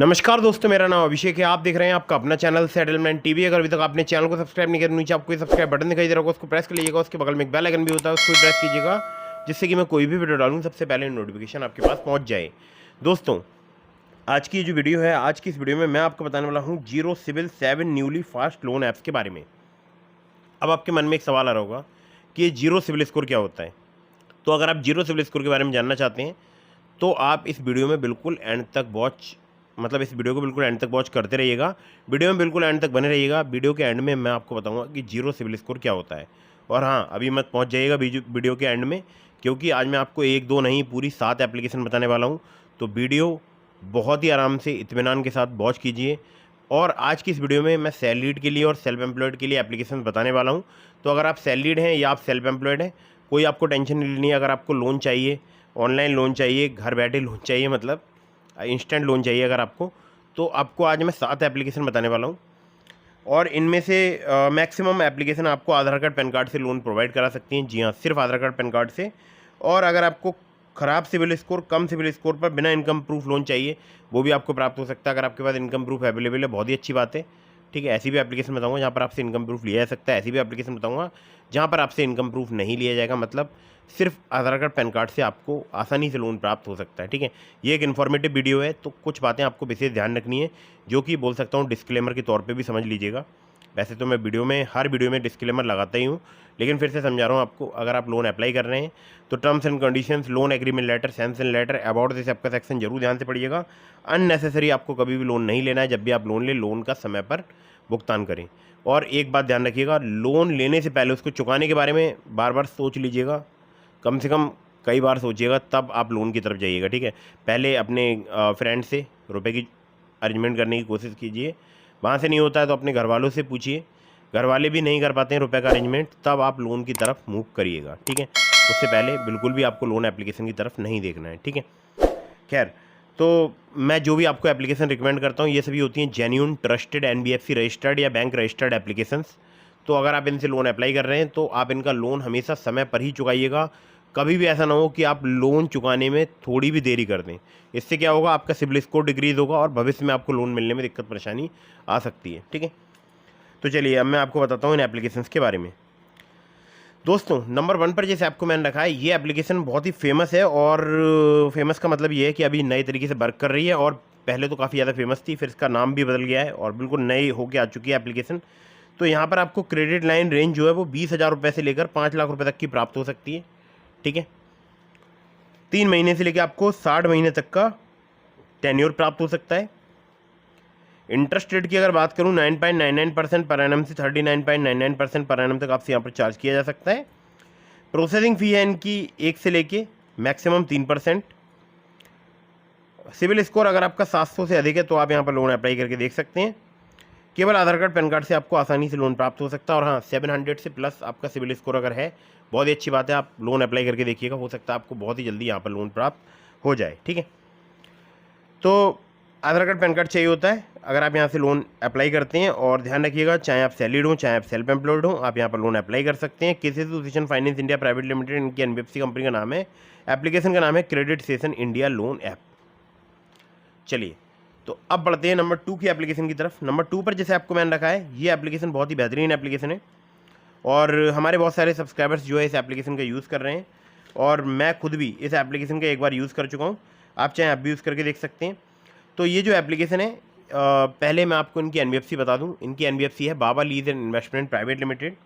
नमस्कार दोस्तों, मेरा नाम अभिषेक है। आप देख रहे हैं आपका अपना चैनल सेटलमेंट टीवी। अगर अभी तक आपने चैनल को सब्सक्राइब नहीं किया तो नीचे आपको सब्सक्राइब बटन दिखाई दे रहा होगा, उसको प्रेस कर लीजिएगा। उसके बगल में एक बेल आइकन भी होता है, उसको प्रेस कीजिएगा, जिससे कि मैं कोई भी वीडियो डालूँ सबसे पहले नोटिफिकेशन आपके पास पहुँच जाए। दोस्तों, आज की जो वीडियो है, आज की इस वीडियो में मैं आपको बताने वाला हूँ zero CIBIL 7 newly fast loan apps के बारे में। अब आपके मन में एक सवाल आ रहा होगा कि ये जीरो सिविल स्कोर क्या होता है। तो अगर आप जीरो सिविल स्कोर के बारे में जानना चाहते हैं तो आप इस वीडियो में बिल्कुल एंड तक वॉच इस वीडियो को बिल्कुल एंड तक वॉच करते रहिएगा। वीडियो में बिल्कुल एंड तक बने रहिएगा। वीडियो के एंड में मैं आपको बताऊंगा कि जीरो सिविल स्कोर क्या होता है। और हाँ, अभी मत पहुंच जाइएगा वीडियो के एंड में, क्योंकि आज मैं आपको एक दो नहीं पूरी 7 एप्लीकेशन बताने वाला हूँ। तो वीडियो बहुत ही आराम से इत्मीनान के साथ वॉच कीजिए। और आज की इस वीडियो में मैं सैलरीड के लिए और सेल्फ एम्प्लॉयड के लिए एप्लीकेशन बताने वाला हूँ। तो अगर आप सैलरीड हैं या आप सेल्फ एम्प्लॉयड हैं, कोई आपको टेंशन नहीं लेनी है। अगर आपको लोन चाहिए, ऑनलाइन लोन चाहिए, घर बैठे लोन चाहिए, मतलब इंस्टेंट लोन चाहिए अगर आपको, तो आपको आज मैं 7 एप्लीकेशन बताने वाला हूँ। और इनमें से मैक्सिमम एप्लीकेशन आपको आधार कार्ड पैन कार्ड से लोन प्रोवाइड करा सकती हैं। जी हाँ, सिर्फ आधार कार्ड पैन कार्ड से। और अगर आपको ख़राब सिविल स्कोर, कम सिविल स्कोर पर बिना इनकम प्रूफ लोन चाहिए, वो भी आपको प्राप्त हो सकता है। अगर आपके पास इनकम प्रूफ अवेलेबल है, बहुत ही अच्छी बात है। ठीक है, ऐसी भी एप्लीकेशन बताऊंगा जहाँ पर आपसे इनकम प्रूफ लिया जा सकता है। ऐसी भी एप्लीकेशन बताऊंगा जहाँ पर आपसे इनकम प्रूफ नहीं लिया जाएगा, मतलब सिर्फ आधार कार्ड पैन कार्ड से आपको आसानी से लोन प्राप्त हो सकता है। ठीक है, ये एक इन्फॉर्मेटिव वीडियो है, तो कुछ बातें आपको विशेष ध्यान रखनी है, जो कि बोल सकता हूँ डिस्क्लेमर के तौर पे भी समझ लीजिएगा। वैसे तो मैं हर वीडियो में डिस्क्लेमर लगाता ही हूँ, लेकिन फिर से समझा रहा हूँ आपको। अगर आप लोन अप्लाई कर रहे हैं तो terms and conditions, loan agreement letter, sanction letter, about this app का सेक्शन जरूर ध्यान से पढ़िएगा। अननेसेसरी आपको कभी भी लोन नहीं लेना है। जब भी आप लोन लें, लोन का समय पर भुगतान करें। और एक बात ध्यान रखिएगा, लोन लेने से पहले उसको चुकाने के बारे में बार बार सोच लीजिएगा। कम से कम कई बार सोचिएगा, तब आप लोन की तरफ जाइएगा। ठीक है, पहले अपने फ्रेंड से रुपए की अरेंजमेंट करने की कोशिश कीजिए। वहाँ से नहीं होता है तो अपने घर वालों से पूछिए। घर वाले भी नहीं कर पाते हैं रुपए का अरेंजमेंट, तब आप लोन की तरफ मूव करिएगा। ठीक है, उससे पहले बिल्कुल भी आपको लोन एप्लीकेशन की तरफ नहीं देखना है। ठीक है, खैर, तो मैं जो भी आपको एप्लीकेशन रिकमेंड करता हूँ, ये सभी होती हैं जेन्युइन, ट्रस्टेड, एनबीएफसी रजिस्टर्ड या बैंक रजिस्टर्ड एप्लीकेशंस। तो अगर आप इनसे लोन अप्लाई कर रहे हैं तो आप इनका लोन हमेशा समय पर ही चुकाइएगा। कभी भी ऐसा ना हो कि आप लोन चुकाने में थोड़ी भी देरी कर दें। इससे क्या होगा, आपका सिबिल स्कोर डिक्रीज होगा और भविष्य में आपको लोन मिलने में दिक्कत परेशानी आ सकती है। ठीक है, तो चलिए अब मैं आपको बताता हूँ इन एप्लीकेशंस के बारे में। दोस्तों, नंबर 1 पर जैसे आपको मैंने रखा है, ये एप्लीकेशन बहुत ही फेमस है। और फेमस का मतलब ये है कि अभी नए तरीके से वर्क कर रही है। और पहले तो काफ़ी ज़्यादा फेमस थी, फिर इसका नाम भी बदल गया है और बिल्कुल नई होके आ चुकी है एप्लीकेशन। तो यहाँ पर आपको क्रेडिट लाइन रेंज जो है वो 20,000 रुपये से लेकर 5 लाख रुपये तक की प्राप्त हो सकती है। ठीक है, 3 महीने से लेकर आपको 60 महीने तक का टेन्योर प्राप्त हो सकता है। इंटरेस्ट रेट की अगर बात करूँ, 9.99% पर एनम से 39.99% पर एनम तक आपसे यहाँ पर चार्ज किया जा सकता है। प्रोसेसिंग फ़ी है इनकी 1 से लेके मैक्सिमम 3%। सिविल स्कोर अगर आपका 700 से अधिक है तो आप यहाँ पर लोन अप्लाई करके देख सकते हैं। केवल आधार कार्ड पैन कार्ड से आपको आसानी से लोन प्राप्त हो सकता है। और हाँ, 700 से प्लस आपका सिविल स्कोर अगर है, बहुत ही अच्छी बात है। आप लोन अप्लाई करके देखिएगा, हो सकता है आपको बहुत ही जल्दी यहाँ पर लोन प्राप्त हो जाए। ठीक है, तो आधार कार्ड पैन कार्ड चाहिए होता है अगर आप यहाँ से लोन अप्लाई करते हैं। और ध्यान रखिएगा, चाहे आप सैलरीड हो चाहे आप सेल्फ एम्प्लॉयड हो, आप यहाँ पर लोन अप्लाई कर सकते हैं। KCC solution finance India private limited, इनकी एनबीएफसी कंपनी का नाम है। एप्लीकेशन का नाम है credit session India loan app. चलिए, तो अब बढ़ते हैं नंबर 2 की एप्लीकेशन की तरफ। नंबर 2 पर जैसे आपको मैंने रखा है, ये एप्लीकेशन बहुत ही बेहतरीन एप्लीकेशन है और हमारे बहुत सारे सब्सक्राइबर्स जो है इस एप्लीकेशन का यूज़ कर रहे हैं। और मैं खुद भी इस एप्लीकेशन का एक बार यूज़ कर चुका हूँ। आप चाहे आप भी यूज़ करके देख सकते हैं। तो ये जो एप्लीकेशन है, पहले मैं आपको इनकी एनबीएफसी बता दूं। इनकी एनबीएफसी है Baba lease and investment private limited.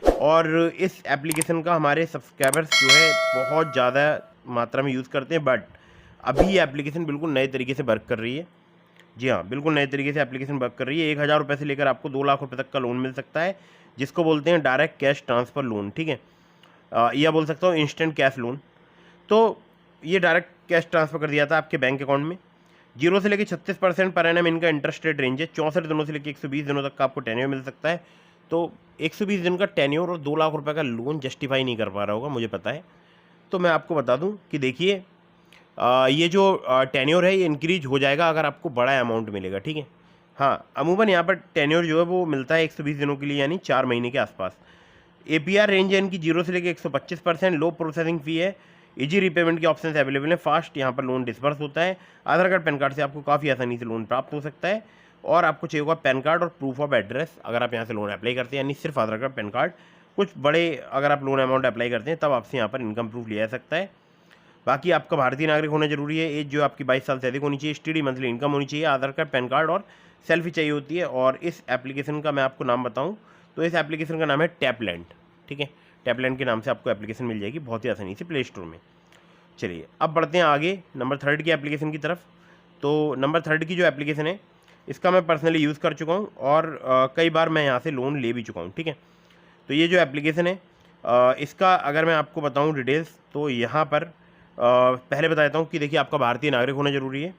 और इस एप्लीकेशन का हमारे सब्सक्राइबर्स जो है बहुत ज़्यादा मात्रा में यूज़ करते हैं। बट अभी ये एप्लीकेशन बिल्कुल नए तरीके से वर्क कर रही है। जी हाँ, बिल्कुल नए तरीके से एप्लीकेशन वर्क कर रही है। 1,000 रुपये से लेकर आपको 2 लाख रुपये तक का लोन मिल सकता है, जिसको बोलते हैं डायरेक्ट कैश ट्रांसफ़र लोन। ठीक है, या बोल सकता हूँ इंस्टेंट कैश लोन। तो ये डायरेक्ट कैश ट्रांसफ़र कर दिया था आपके बैंक अकाउंट में। 0 से लेकर 36% पर एनम इनका इंटरेस्ट रेट रेंज है। 64 दिनों से लेकर 120 दिनों तक का आपको टेन्योर मिल सकता है। तो 120 दिन का टेन्योर और 2 लाख रुपए का लोन जस्टिफाई नहीं कर पा रहा होगा, मुझे पता है। तो मैं आपको बता दूं कि देखिए, ये जो टेन्योर है ये इंक्रीज हो जाएगा अगर आपको बड़ा अमाउंट मिलेगा। ठीक है, हाँ, अमूमन यहाँ पर टेन्योर जो है वो मिलता है 120 दिनों के लिए, यानी 4 महीने के आसपास। एपीआर रेंज है इनकी 0 से लेकर 125%। लो प्रोसेसिंग फ़ी है इजी रीपेमेंट के ऑप्शन अवेलेबल हैं, फास्ट यहाँ पर लोन डिस्बर्स होता है। आधार कार्ड पैन कार्ड से आपको काफ़ी आसानी से लोन प्राप्त हो सकता है। और आपको चाहिए होगा पैन कार्ड और प्रूफ ऑफ एड्रेस अगर आप यहाँ से लोन अप्लाई करते हैं, यानी सिर्फ आधार कार्ड पैन कार्ड। कुछ बड़े अगर आप लोन अमाउंट अप्लाई करते हैं तब आपसे यहाँ पर इनकम प्रूफ लिया जा सकता है। बाकी आपका भारतीय नागरिक होना जरूरी है, एज जो आपकी 22 साल से अधिक होनी चाहिए, स्टडी मंथली इनकम होनी चाहिए, आधार कार्ड पैन कार्ड और सेल्फी चाहिए होती है। और इस एप्लीकेशन का मैं आपको नाम बताऊँ तो इस एप्लीकेशन का नाम है टैपलैंड। ठीक है, टैपलैंड के नाम से आपको एप्लीकेशन मिल जाएगी बहुत ही आसानी से प्ले स्टोर में। चलिए अब बढ़ते हैं आगे नंबर 3 की एप्लीकेशन की तरफ। तो नंबर 3 की जो एप्लीकेशन है इसका मैं पर्सनली यूज़ कर चुका हूँ और कई बार मैं यहाँ से लोन ले भी चुका हूँ। ठीक है, तो ये जो एप्लीकेशन है इसका अगर मैं आपको बताऊँ डिटेल्स तो यहाँ पर पहले बता देता हूँ कि देखिए आपका भारतीय नागरिक होना जरूरी है,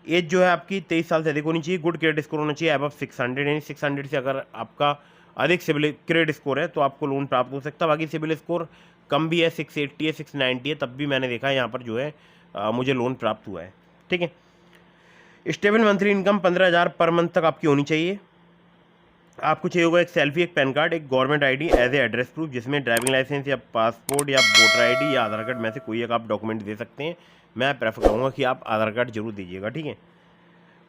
एज जो है आपकी 23 साल से अधिक होनी चाहिए, गुड क्रेडिट स्कोर होना चाहिए अबव 600, यानी 600 से अगर आपका अधिक सिविल क्रेडिट स्कोर है तो आपको लोन प्राप्त हो सकता है। बाकी सिविल स्कोर कम भी है, 680 है, 690 है, तब भी मैंने देखा है यहाँ पर जो है मुझे लोन प्राप्त हुआ है। ठीक है, stable monthly income 15,000 per month तक आपकी होनी चाहिए। आपको चाहिए होगा एक सेल्फी, एक पैन कार्ड, एक government ID as a address proof, जिसमें ड्राइविंग लाइसेंस या पासपोर्ट या वोटर आईडी या आधार कार्ड में से कोई एक आप डॉक्यूमेंट दे सकते हैं। मैं प्रेफर करूँगा कि आप आधार कार्ड जरूर दीजिएगा। ठीक है,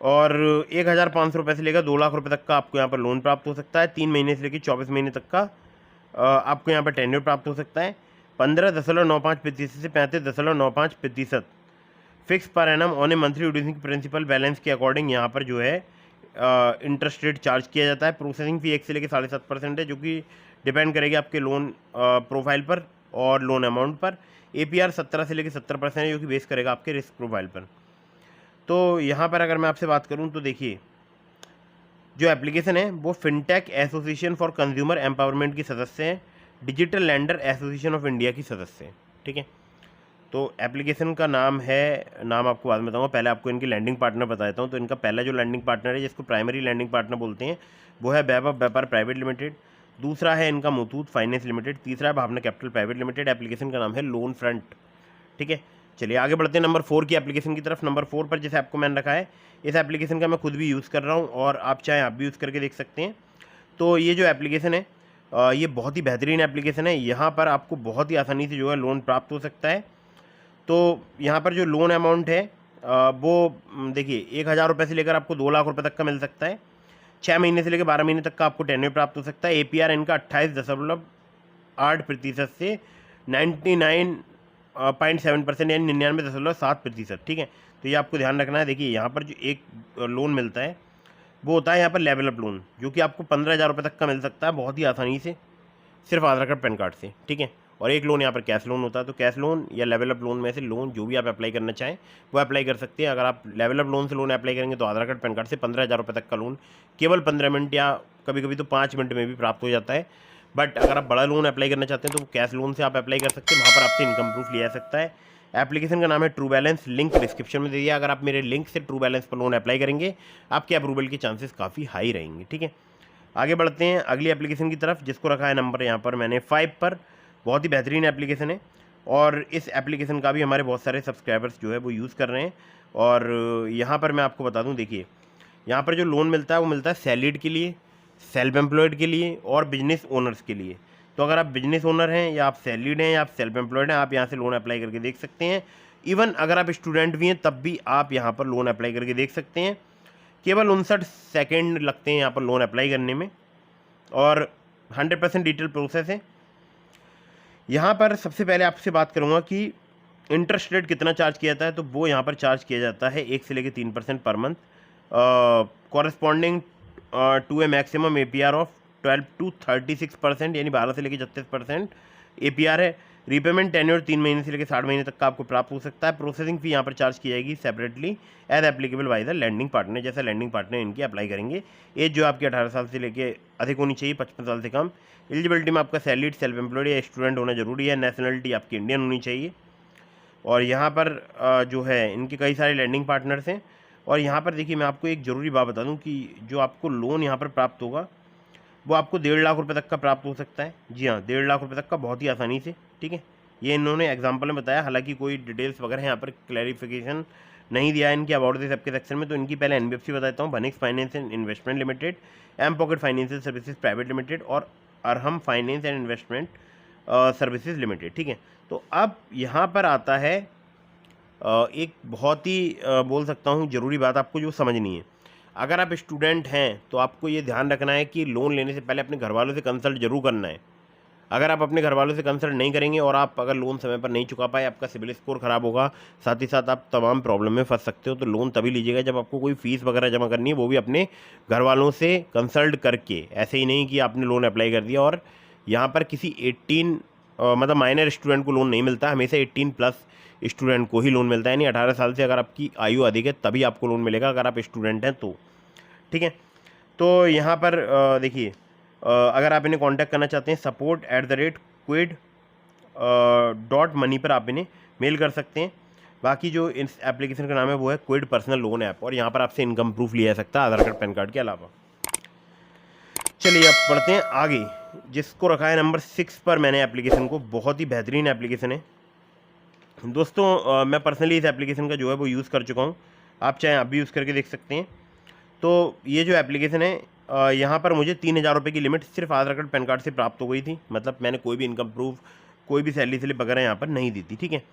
और 1,500 रुपये से लेकर 2 लाख रुपये तक का आपको यहाँ पर लोन प्राप्त हो सकता है। 3 महीने से लेकर 24 महीने तक का आपको यहाँ पर टेन्योर प्राप्त हो सकता है। 15.95% से 35.95% फिक्स पर annum on a monthly reducing principal balance के अकॉर्डिंग यहाँ पर जो है इंटरेस्ट रेट चार्ज किया जाता है। प्रोसेसिंग फ़ी 1 से लेकर 7.5% है, जो कि डिपेंड करेगी आपके लोन प्रोफाइल पर और लोन अमाउंट पर। APR 17 से लेकर 70% है, जो कि बेस करेगा आपके रिस्क प्रोफाइल पर। तो यहाँ पर अगर मैं आपसे बात करूँ तो देखिए जो एप्लीकेशन है वो fintech association for consumer empowerment की सदस्य है, digital lander association of India की सदस्य है। ठीक है, तो एप्लीकेशन का नाम है, नाम आपको बाद में बताऊंगा, पहले आपको इनकी लैंडिंग पार्टनर बता देता हूँ। तो इनका पहला जो लैंडिंग पार्टनर है जिसको प्राइमरी लैंडिंग पार्टनर बोलते हैं वो है वैभव व्यापार प्राइवेट लिमिटेड। दूसरा है इनका मुथूट फाइनेंस लिमिटेड। तीसरा है भावना कैपिटल प्राइवेट लिमिटेड। एप्लीकेशन का नाम है लोन फ्रंट। ठीक है, चलिए आगे बढ़ते हैं नंबर 4 की एप्लीकेशन की तरफ। नंबर 4 पर जैसे आपको मैंने रखा है, इस एप्लीकेशन का मैं खुद भी यूज़ कर रहा हूँ और आप चाहें आप भी यूज़ करके देख सकते हैं। तो ये जो एप्लीकेशन है ये बहुत ही बेहतरीन एप्लीकेशन है। यहाँ पर आपको बहुत ही आसानी से जो है लोन प्राप्त हो सकता है। तो यहाँ पर जो लोन अमाउंट है वो देखिए 1,000 रुपये से लेकर आपको 2 लाख रुपये तक का मिल सकता है। 6 महीने से लेकर 12 महीने तक का आपको टेन्योर प्राप्त हो सकता है। APR इनका 28.8% से 99.7% यानी 99.7%। ठीक है, तो ये आपको ध्यान रखना है। देखिए यहाँ पर जो एक लोन मिलता है वो होता है यहाँ पर लेवल अप लोन, जो कि आपको 15,000 रुपये तक का मिल सकता है बहुत ही आसानी से, सिर्फ आधार कार्ड पैन कार्ड से। ठीक है, और एक लोन यहाँ पर कैश लोन होता है। तो कैश लोन या लेवल अप लोन में से लोन जो भी आप अप्लाई करना चाहें वो अप्लाई कर सकते हैं। अगर आप लेवल अप लोन से लोन अप्लाई करेंगे तो आधार कार्ड पैन कार्ड से 15,000 रुपये तक का लोन केवल 15 मिनट या कभी कभी तो 5 मिनट में भी प्राप्त हो जाता है। बट अगर आप बड़ा लोन अप्लाई करना चाहते हैं तो कैश लोन से आप अप्लाई कर सकते हैं, वहाँ पर आपसे इनकम प्रूफ लिया जा सकता है। एप्लीकेशन का नाम है ट्रू बैलेंस, लिंक डिस्क्रिप्शन में दे दिया। अगर आप मेरे लिंक से ट्रू बैलेंस पर लोन अप्लाई करेंगे आपके अप्रूवल के चांसेस काफ़ी हाई रहेंगे। ठीक है, आगे बढ़ते हैं अगली एप्लीकेशन की तरफ, जिसको रखा है नंबर यहाँ पर मैंने 5 पर। बहुत ही बेहतरीन एप्लीकेशन है और इस एप्लीकेशन का भी हमारे बहुत सारे सब्सक्राइबर्स जो है वो यूज़ कर रहे हैं। और यहाँ पर मैं आपको बता दूँ, देखिए यहाँ पर जो लोन मिलता है वो मिलता है सैलरीड के लिए, सेल्फ एम्प्लॉयड के लिए और बिजनेस ओनर्स के लिए। तो अगर आप बिजनेस ओनर हैं या आप सैलरीड हैं या आप सेल्फ एम्प्लॉयड हैं, आप यहाँ से लोन अप्लाई करके देख सकते हैं। इवन अगर आप स्टूडेंट भी हैं तब भी आप यहाँ पर लोन अप्लाई करके देख सकते हैं। केवल 59 सेकेंड लगते हैं यहाँ पर लोन अप्लाई करने में और 100% डिटेल प्रोसेस है। यहाँ पर सबसे पहले आपसे बात करूँगा कि इंटरेस्ट रेट कितना चार्ज किया जाता है। तो वो यहाँ पर चार्ज किया जाता है 1 से लेकर 3% पर month, corresponding to a maximum APR of 12 to 36%, यानी 12 से लेकर 36% APR है। रीपेमेंट टेन्योर 3 महीने से लेकर 60 महीने तक का आपको प्राप्त हो सकता है। प्रोसेसिंग फी यहाँ पर चार्ज की जाएगी separately as applicable by the lending partner, जैसा लैंडिंग पार्टनर इनकी अप्लाई करेंगे। एज जो आपकी 18 साल से लेकर अधिक होनी चाहिए, 55 साल से कम। एलिजिबिलिटी में आपका सैलरीड, सेल्फ एम्प्लॉयड या स्टूडेंट होना जरूरी है। नेशनलिटी आपकी इंडियन होनी चाहिए। और यहाँ पर जो है इनके कई सारे लैंडिंग पार्टनर्स हैं। और यहाँ पर देखिए मैं आपको एक ज़रूरी बात बता दूँ कि जो आपको लोन यहाँ पर प्राप्त होगा वो आपको 1.5 लाख रुपये तक का प्राप्त हो सकता है। जी हाँ, 1.5 लाख रुपये तक का बहुत ही आसानी से। ठीक है, ये इन्होंने एग्जाम्पल में बताया, हालांकि कोई डिटेल्स वगैरह यहाँ पर क्लैरिफिकेशन नहीं दिया है इनकी अबाउट दिस सबके सेक्शन में। तो इनकी पहले NBFC बताता हूँ, Bhanix finance and investment limited, M pocket financial services private limited और Arham finance and investment services limited, ठीक है। तो अब यहाँ पर आता है एक बहुत ही बोल सकता हूँ ज़रूरी बात आपको जो समझनी है। अगर आप स्टूडेंट हैं तो आपको ये ध्यान रखना है कि लोन लेने से पहले अपने घर वालों से कंसल्ट जरूर करना है। अगर आप अपने घर वालों से कंसल्ट नहीं करेंगे और आप अगर लोन समय पर नहीं चुका पाए, आपका सिबिल स्कोर खराब होगा, साथ ही साथ आप तमाम प्रॉब्लम में फंस सकते हो। तो लोन तभी लीजिएगा जब आपको कोई फीस वगैरह जमा करनी है, वो भी अपने घर वालों से कंसल्ट करके। ऐसे ही नहीं कि आपने लोन अप्लाई कर दिया और यहाँ पर किसी 18 मतलब माइनर स्टूडेंट को लोन नहीं मिलता, हमेशा 18+ स्टूडेंट को ही लोन मिलता है। यानी 18 साल से अगर आपकी आयु अधिक है तभी आपको लोन मिलेगा, अगर आप स्टूडेंट हैं तो, ठीक है। तो यहाँ पर देखिए, अगर आप इन्हें कांटेक्ट करना चाहते हैं support@quid.money पर आप इन्हें मेल कर सकते हैं। बाकी जो इस एप्लीकेशन का नाम है वो है क्विड पर्सनल लोन ऐप, और यहाँ पर आपसे इनकम प्रूफ लिया जा सकता है आधार कार्ड पैन कार्ड के अलावा। चलिए अब पढ़ते हैं आगे, जिसको रखा है नंबर 6 पर मैंने एप्लीकेशन को। बहुत ही बेहतरीन एप्लीकेशन है दोस्तों। मैं पर्सनली इस एप्लीकेशन का जो है वो यूज़ कर चुका हूँ, आप चाहें आप भी यूज़ करके देख सकते हैं। तो ये जो एप्लीकेशन है, यहाँ पर मुझे 3000 रुपये की लिमिट सिर्फ आधार कार्ड पैन कार्ड से प्राप्त हो गई थी। मतलब मैंने कोई भी इनकम प्रूफ, कोई भी सैलरी स्लिप वगैरह यहाँ पर नहीं दी थी, ठीक है।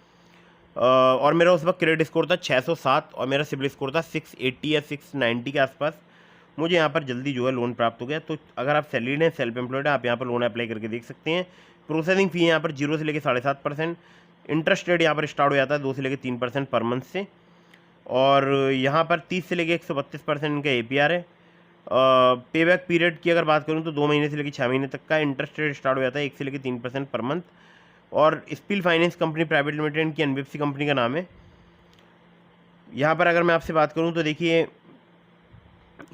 और मेरा उस वक्त क्रेडिट स्कोर था 607 और मेरा सिबिल स्कोर था 680 या 690 के आसपास। मुझे यहाँ पर जल्दी जो है लोन प्राप्त हो गया। तो अगर आप सैलरीड हैं, सेल्फ एम्प्लॉयड है, आप यहाँ पर लोन अप्लाई करके देख सकते हैं। प्रोसेसिंग फ़ी यहाँ पर 0 से लेकर 7.5%। इंटरेस्ट रेट यहाँ पर स्टार्ट हो जाता है 2 से लेकर 3% पर मंथ से। और यहाँ पर 30 से लेकर 132% इनका APR है। पे बैक पीरियड की अगर बात करूँ तो 2 महीने से लेकर 6 महीने तक का। इंटरेस्ट रेट स्टार्ट हो जाता है 1 से लेकर 3% पर मंथ। और spill finance company private limited, इनकी NBFC कंपनी का नाम है। यहाँ पर अगर मैं आपसे बात करूँ तो देखिए,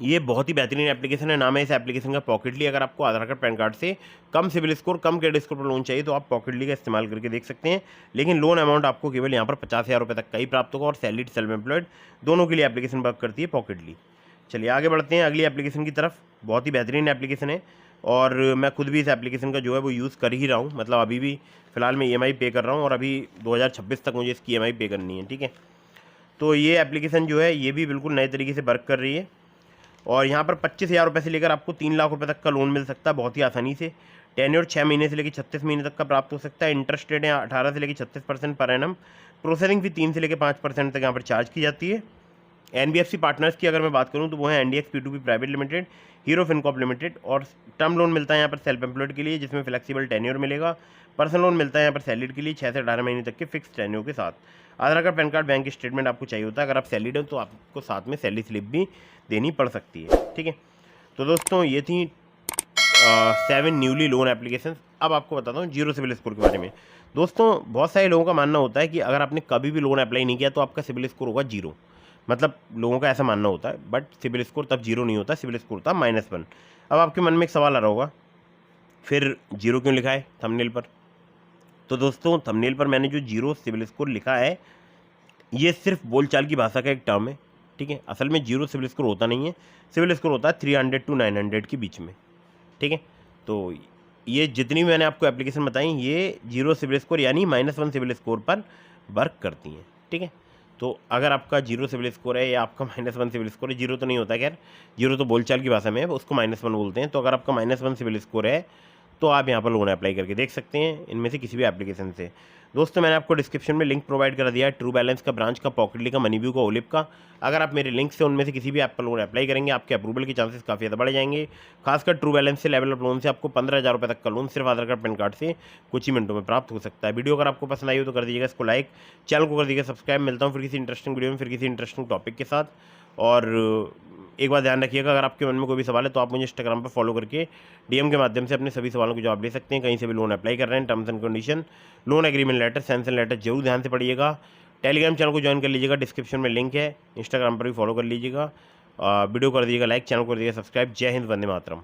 ये बहुत ही बेहतरीन एप्लीकेशन है। नाम है इस एप्लीकेशन का पॉकेटली। अगर आपको आधार कार्ड पैन कार्ड से कम सिबिल स्कोर, कम क्रेडिट स्कोर पर लोन चाहिए तो आप पॉकेटली का इस्तेमाल करके देख सकते हैं। लेकिन लोन अमाउंट आपको केवल यहाँ पर 50,000 रुपये तक का ही प्राप्त होगा, और सैलरीड सेल्फ एम्प्लॉयड दोनों के लिए एप्लीकेशन वर्क करती है पॉकेटली। चलिए आगे बढ़ते हैं अगली एप्लीकेशन की तरफ। बहुत ही बेहतरीन एप्लीकेशन है और मैं खुद भी इस एप्लीकेशन का जो है वो यूज़ कर ही रहा हूँ। मतलब अभी भी फ़िलहाल मैं EMI पे कर रहा हूँ और अभी 2026 तक मुझे इसकी EMI पे करनी है, ठीक है। तो ये एप्लीकेशन जो है ये भी बिल्कुल नए तरीके से वर्क कर रही है। और यहाँ पर 25,000 रुपये से लेकर आपको 3 लाख रुपये तक का लोन मिल सकता है बहुत ही आसानी से। टेन्योर 6 महीने से लेकर 36 महीने तक का प्राप्त हो सकता है। इंटरेस्ट रेट है 18 से लेकर 36% पर एनम। प्रोसेसिंग फी 3 से लेकर 5% तक यहाँ पर चार्ज की जाती है। NBFC पार्टनर्स की अगर मैं बात करूँ तो वो है NDX P2P private limited, hero Fincorp limited. और टर्म लोन मिलता है यहाँ पर सेल्फ एम्प्लॉयड के लिए, जिसमें फ्लेक्सिबल टेन्योर मिलेगा। पर्सनल लोन मिलता है यहाँ पर सैलरीड के लिए 6 से 18 महीने तक के फिक्स टेन्योर के साथ। Aadhaar card PAN card bank statement आपको चाहिए होता है। अगर आप सैलरीड हो तो आपको साथ में सैलरी स्लिप भी देनी पड़ सकती है, ठीक है। तो दोस्तों ये थी 7 न्यूली लोन एप्लीकेशन। अब आपको बताता हूँ जीरो सिबिल स्कोर के बारे में। दोस्तों बहुत सारे लोगों का मानना होता है कि अगर आपने कभी भी लोन अप्लाई नहीं किया तो आपका सिबिल स्कोर होगा 0। मतलब लोगों का ऐसा मानना होता है, बट सिबिल स्कोर तब 0 नहीं होता, सिबिल स्कोर होता -1। अब आपके मन में एक सवाल आ रहा होगा, फिर 0 क्यों लिखा है थंबनेल पर? तो दोस्तों थंबनेल पर मैंने जो 0 सिबिल स्कोर लिखा है ये सिर्फ बोलचाल की भाषा का एक टर्म है, ठीक है। असल में 0 सिबिल स्कोर होता नहीं है। सिबिल स्कोर होता है 300 to 900 के बीच में, ठीक है। तो ये जितनी मैंने आपको एप्लीकेशन बताई ये 0 सिबिल स्कोर यानी -1 सिबिल स्कोर पर वर्क करती हैं, ठीक है। तो अगर आपका 0 सिबिल स्कोर है या आपका -1 सिबिल स्कोर है, 0 तो नहीं होता, खैर 0 तो बोलचाल की भाषा में है, उसको -1 बोलते हैं। तो अगर आपका -1 सिबिल स्कोर है तो आप यहाँ पर लोन अप्लाई करके देख सकते हैं इनमें से किसी भी एप्लीकेशन से। दोस्तों मैंने आपको डिस्क्रिप्शन में लिंक प्रोवाइड कर दिया है, ट्रू बैलेंस का, ब्रांच का, पॉकेटली का, मनीव्यू का, ओलिप का। अगर आप मेरे लिंक से उनमें से किसी भी ऐप पर लोन अप्लाई करेंगे आपके अप्रूवल के चांसेस काफ़ी ज़्यादा बढ़ जाएंगे। खासकर ट्रू बैलेंस से, लेवल अप लोन से आपको 15,000 रुपये तक का लोन सिर्फ आधार कार्ड पैन कार्ड से कुछ ही मिनटों में प्राप्त हो सकता है। वीडियो अगर आपको पसंद आई हो तो कर दीजिएगा इसको लाइक, चैनल को कर दीजिएगा सब्सक्राइब। मिलता हूँ फिर किसी इंटरेस्टिंग वीडियो में, फिर किसी इंटरेस्टिंग टॉपिक के साथ। और एक बात ध्यान रखिएगा, अगर आपके मन में कोई भी सवाल है तो आप मुझे इंस्टाग्राम पर फॉलो करके DM के माध्यम से अपने सभी सवालों के जवाब ले सकते हैं। कहीं से भी लोन अप्लाई कर रहे हैं, terms and condition, loan agreement letter, sanction letter जरूर ध्यान से पढ़िएगा। टेलीग्राम चैनल को ज्वाइन कर लीजिएगा, डिस्क्रिप्शन में लिंक है। इंस्टाग्राम पर भी फॉलो कर लीजिएगा। वीडियो कर दीजिएगा लाइक, चैनल को कर दीजिएगा सब्सक्राइब। जय हिंद, वंदे मातरम।